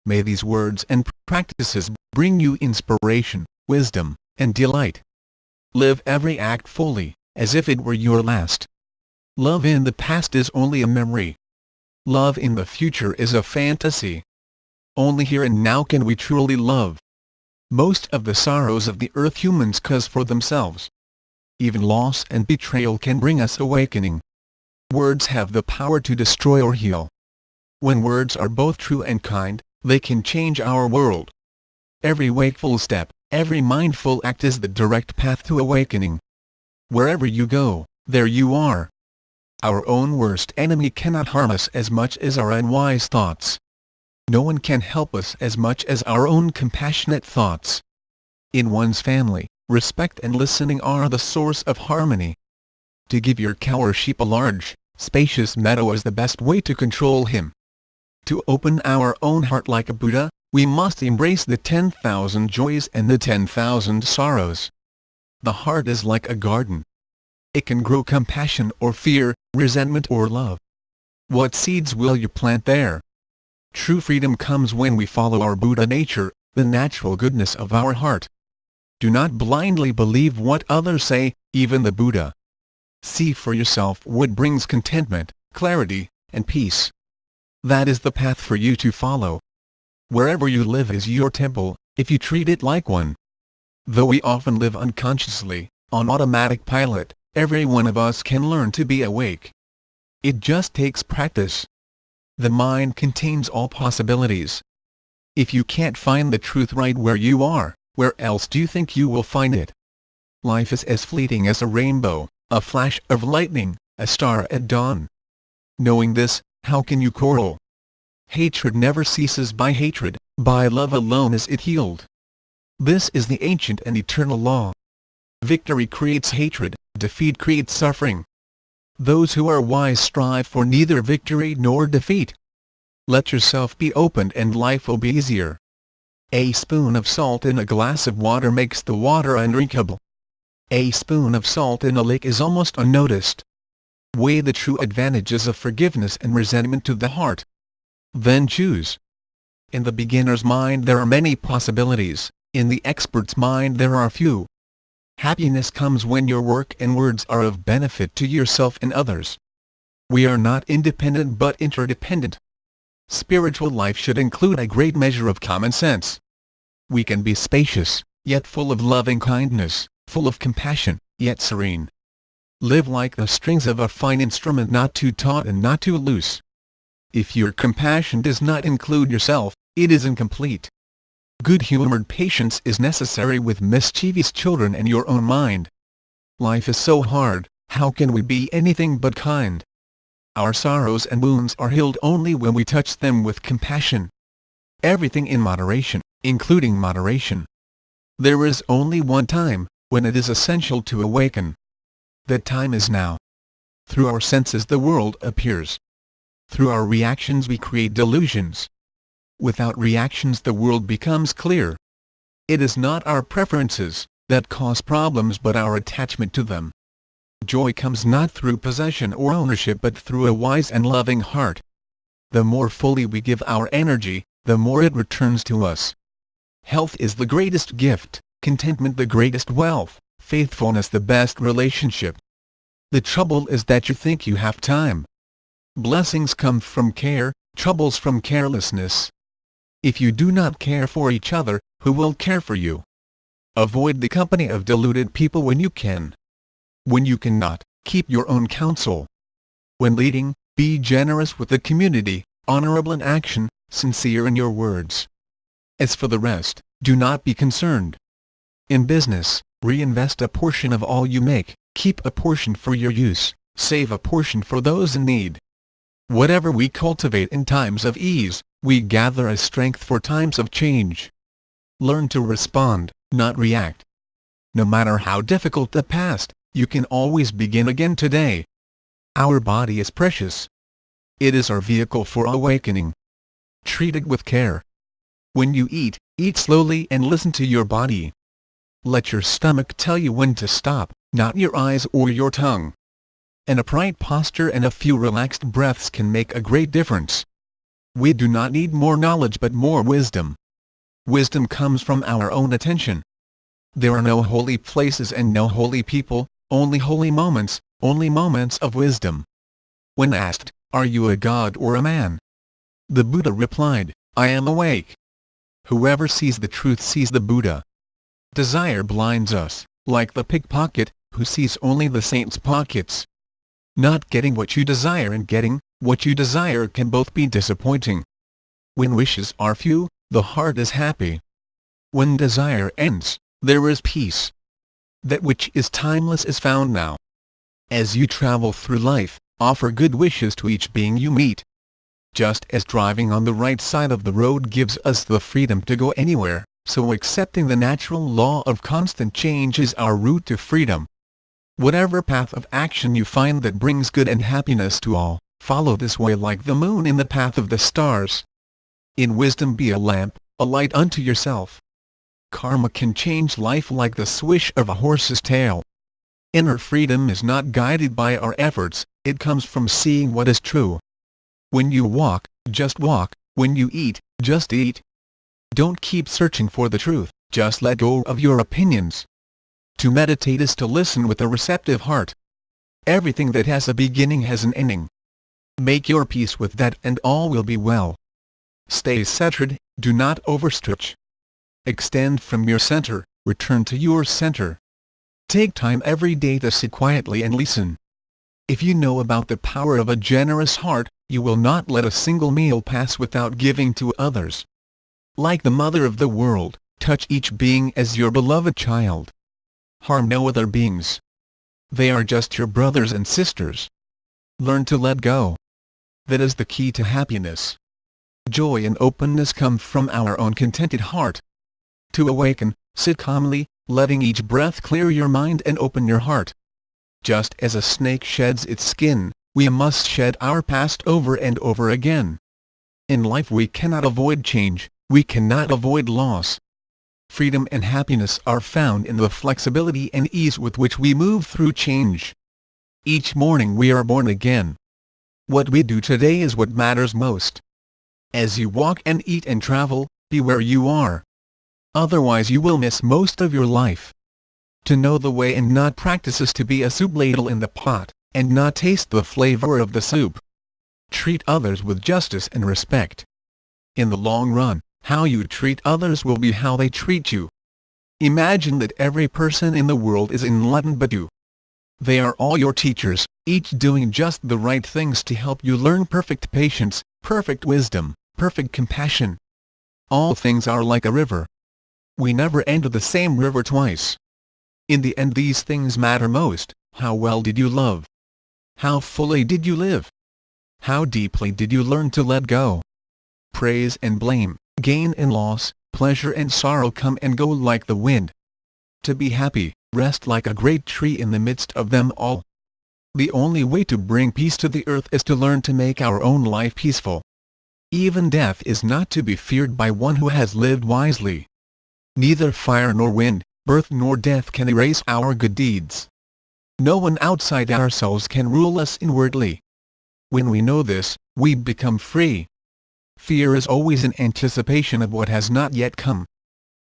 May these words and practices bring you inspiration, wisdom, and delight. Live every act fully, as if it were your last. Love in the past is only a memory. Love in the future is a fantasy. Only here and now can we truly love. Most of the sorrows of the earth humans cause for themselves. Even loss and betrayal can bring us awakening. Words have the power to destroy or heal. When words are both true and kind, they can change our world. Every wakeful step, every mindful act is the direct path to awakening. Wherever you go, there you are. Our own worst enemy cannot harm us as much as our unwise thoughts. No one can help us as much as our own compassionate thoughts. In one's family, respect and listening are the source of harmony. To give your cow or sheep a large, spacious meadow is the best way to control him. To open our own heart like a Buddha, we must embrace the 10,000 joys and the 10,000 sorrows. The heart is like a garden. It can grow compassion or fear, resentment or love. What seeds will you plant there? True freedom comes when we follow our Buddha nature, the natural goodness of our heart. Do not blindly believe what others say, even the Buddha. See for yourself what brings contentment, clarity, and peace. That is the path for you to follow. Wherever you live is your temple, if you treat it like one. Though we often live unconsciously, on automatic pilot, every one of us can learn to be awake. It just takes practice. The mind contains all possibilities. If you can't find the truth right where you are, where else do you think you will find it? Life is as fleeting as a rainbow, a flash of lightning, a star at dawn. Knowing this, how can you quarrel? Hatred never ceases by hatred, by love alone is it healed. This is the ancient and eternal law. Victory creates hatred, defeat creates suffering. Those who are wise strive for neither victory nor defeat. Let yourself be opened and life will be easier. A spoon of salt in a glass of water makes the water undrinkable. A spoon of salt in a lake is almost unnoticed. Weigh the true advantages of forgiveness and resentment to the heart. Then choose. In the beginner's mind there are many possibilities, in the expert's mind there are few. Happiness comes when your work and words are of benefit to yourself and others. We are not independent but interdependent. Spiritual life should include a great measure of common sense. We can be spacious, yet full of loving kindness, full of compassion, yet serene. Live like the strings of a fine instrument, not too taut and not too loose. If your compassion does not include yourself, it is incomplete. Good-humored patience is necessary with mischievous children and your own mind. Life is so hard, how can we be anything but kind? Our sorrows and wounds are healed only when we touch them with compassion. Everything in moderation, including moderation. There is only one time, when it is essential to awaken. That time is now. Through our senses the world appears. Through our reactions we create delusions. Without reactions the world becomes clear. It is not our preferences that cause problems but our attachment to them. Joy comes not through possession or ownership but through a wise and loving heart. The more fully we give our energy, the more it returns to us. Health is the greatest gift, contentment the greatest wealth, faithfulness the best relationship. The trouble is that you think you have time. Blessings come from care, troubles from carelessness. If you do not care for each other, who will care for you? Avoid the company of deluded people when you can. When you cannot, keep your own counsel. When leading, be generous with the community, honorable in action, sincere in your words. As for the rest, do not be concerned. In business, reinvest a portion of all you make, keep a portion for your use, save a portion for those in need. Whatever we cultivate in times of ease, we gather as strength for times of change. Learn to respond, not react. No matter how difficult the past, you can always begin again today. Our body is precious. It is our vehicle for awakening. Treat it with care. When you eat, eat slowly and listen to your body. Let your stomach tell you when to stop, not your eyes or your tongue. An upright posture and a few relaxed breaths can make a great difference. We do not need more knowledge but more wisdom. Wisdom comes from our own attention. There are no holy places and no holy people, only moments of wisdom. When asked, "Are you a god or a man?" the Buddha replied, "I am awake." Whoever sees the truth sees the Buddha. Desire blinds us, like the pickpocket, who sees only the saint's pockets. Not getting what you desire and getting what you desire can both be disappointing. When wishes are few, the heart is happy. When desire ends, there is peace. That which is timeless is found now. As you travel through life, offer good wishes to each being you meet. Just as driving on the right side of the road gives us the freedom to go anywhere, so accepting the natural law of constant change is our route to freedom. Whatever path of action you find that brings good and happiness to all, follow this way like the moon in the path of the stars. In wisdom be a lamp, a light unto yourself. Karma can change life like the swish of a horse's tail. Inner freedom is not guided by our efforts, it comes from seeing what is true. When you walk, just walk. When you eat, just eat. Don't keep searching for the truth, just let go of your opinions. To meditate is to listen with a receptive heart. Everything that has a beginning has an ending. Make your peace with that and all will be well. Stay centered, do not overstretch. Extend from your center, return to your center. Take time every day to sit quietly and listen. If you know about the power of a generous heart, you will not let a single meal pass without giving to others. Like the mother of the world, touch each being as your beloved child. Harm no other beings. They are just your brothers and sisters. Learn to let go. That is the key to happiness. Joy and openness come from our own contented heart. To awaken, sit calmly, letting each breath clear your mind and open your heart. Just as a snake sheds its skin, we must shed our past over and over again. In life we cannot avoid change, we cannot avoid loss. Freedom and happiness are found in the flexibility and ease with which we move through change. Each morning we are born again. What we do today is what matters most. As you walk and eat and travel, be where you are. Otherwise you will miss most of your life. To know the way and not practice is to be a soup ladle in the pot, and not taste the flavor of the soup. Treat others with justice and respect. In the long run, how you treat others will be how they treat you. Imagine that every person in the world is enlightened but you. They are all your teachers, each doing just the right things to help you learn perfect patience, perfect wisdom, perfect compassion. All things are like a river. We never enter the same river twice. In the end these things matter most. How well did you love? How fully did you live? How deeply did you learn to let go? Praise and blame, gain and loss, pleasure and sorrow come and go like the wind. To be happy, rest like a great tree in the midst of them all. The only way to bring peace to the earth is to learn to make our own life peaceful. Even death is not to be feared by one who has lived wisely. Neither fire nor wind, birth nor death can erase our good deeds. No one outside ourselves can rule us inwardly. When we know this, we become free. Fear is always an anticipation of what has not yet come.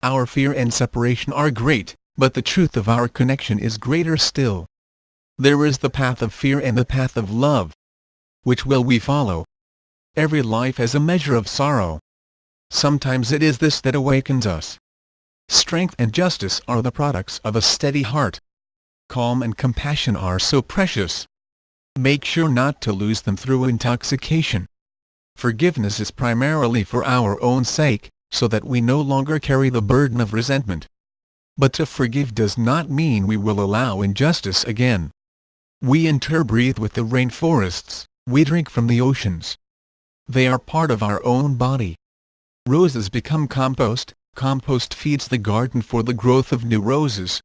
Our fear and separation are great, but the truth of our connection is greater still. There is the path of fear and the path of love. Which will we follow? Every life has a measure of sorrow. Sometimes it is this that awakens us. Strength and justice are the products of a steady heart. Calm and compassion are so precious. Make sure not to lose them through intoxication. Forgiveness is primarily for our own sake, so that we no longer carry the burden of resentment. But to forgive does not mean we will allow injustice again. We interbreathe with the rainforests, we drink from the oceans. They are part of our own body. Roses become compost, compost feeds the garden for the growth of new roses.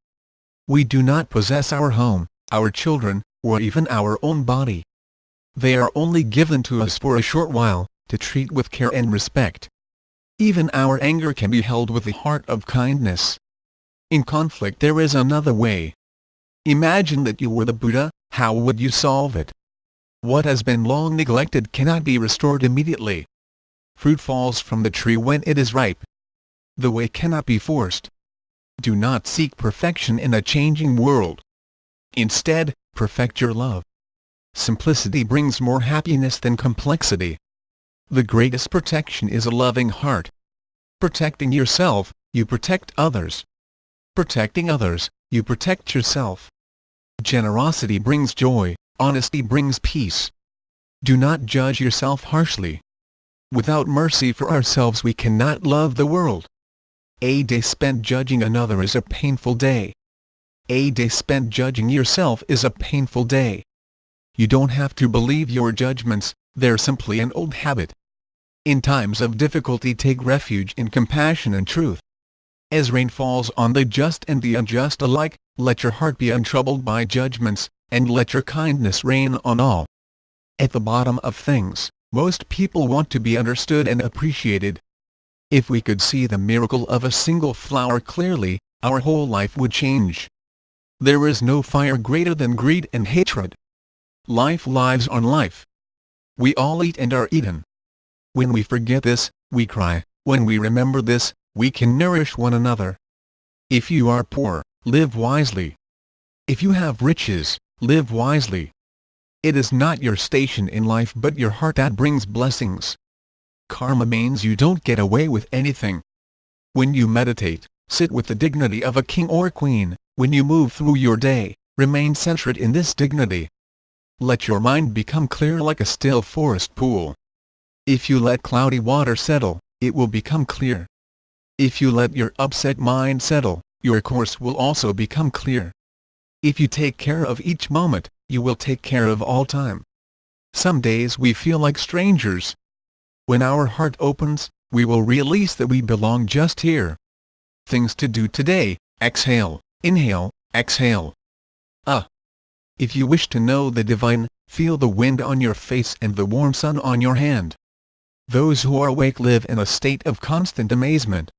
We do not possess our home, our children, or even our own body. They are only given to us for a short while, to treat with care and respect. Even our anger can be held with the heart of kindness. In conflict there is another way. Imagine that you were the Buddha, how would you solve it? What has been long neglected cannot be restored immediately. Fruit falls from the tree when it is ripe. The way cannot be forced. Do not seek perfection in a changing world. Instead, perfect your love. Simplicity brings more happiness than complexity. The greatest protection is a loving heart. Protecting yourself, you protect others. Protecting others, you protect yourself. Generosity brings joy, honesty brings peace. Do not judge yourself harshly. Without mercy for ourselves we cannot love the world. A day spent judging another is a painful day. A day spent judging yourself is a painful day. You don't have to believe your judgments, they're simply an old habit. In times of difficulty take refuge in compassion and truth. As rain falls on the just and the unjust alike, let your heart be untroubled by judgments, and let your kindness reign on all. At the bottom of things, most people want to be understood and appreciated. If we could see the miracle of a single flower clearly, our whole life would change. There is no fire greater than greed and hatred. Life lives on life. We all eat and are eaten. When we forget this, we cry. When we remember this, we can nourish one another. If you are poor, live wisely. If you have riches, live wisely. It is not your station in life but your heart that brings blessings. Karma means you don't get away with anything. When you meditate, sit with the dignity of a king or queen. When you move through your day, remain centered in this dignity. Let your mind become clear like a still forest pool. If you let cloudy water settle, it will become clear. If you let your upset mind settle, your course will also become clear. If you take care of each moment, you will take care of all time. Some days we feel like strangers. When our heart opens, we will realize that we belong just here. Things to do today: exhale, inhale, exhale. If you wish to know the divine, feel the wind on your face and the warm sun on your hand. Those who are awake live in a state of constant amazement.